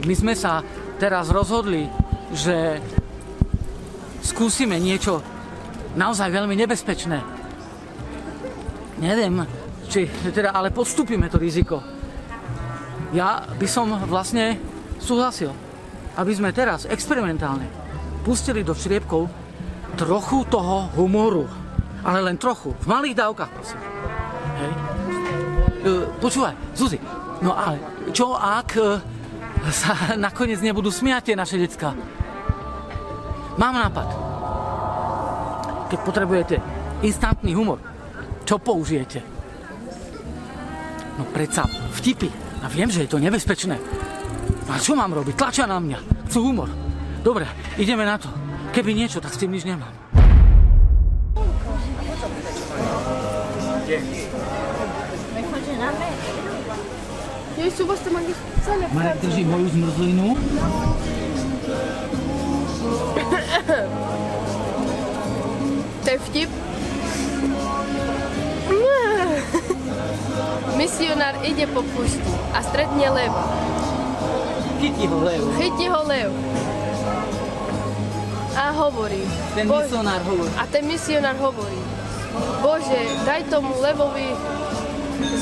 my sme sa teraz rozhodli, že skúsime niečo naozaj veľmi nebezpečné. Neviem, či teda, ale podstúpime to riziko. Ja by som vlastne súhlasil, aby sme teraz experimentálne pustili do čriepkov trochu toho humoru. Ale len trochu, v malých dávkach, prosím. Hej. Počúvaj, Zuzi, no ale čo ak sa nakoniec nebudú smiať tie naše decká? Mám nápad. Keď potrebujete instantný humor, čo použijete? No predsa vtipy. A viem, že je to nebezpečné. A čo mám robiť? Tlačia na mňa. Chcú humor. Dobre, ideme na to. Keby niečo, tak s tým nič nemám. Marek drží moju zmrzlinu. To je vtip. Misionár ide po pušti a stretne leva. Chytí ho lev. Chytí ho lev. A hovorí. Ten misionár hovorí. A ten misionár hovorí. Bože, daj tomu levovi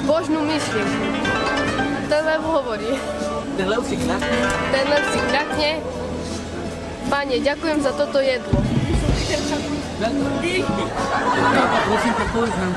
zbožnú myšlienku. Ten lev hovorí. Ten lev si kľakne. Ten lev si kľakne. Pane, ďakujem za toto jedlo. Prosím, tak povedz nám,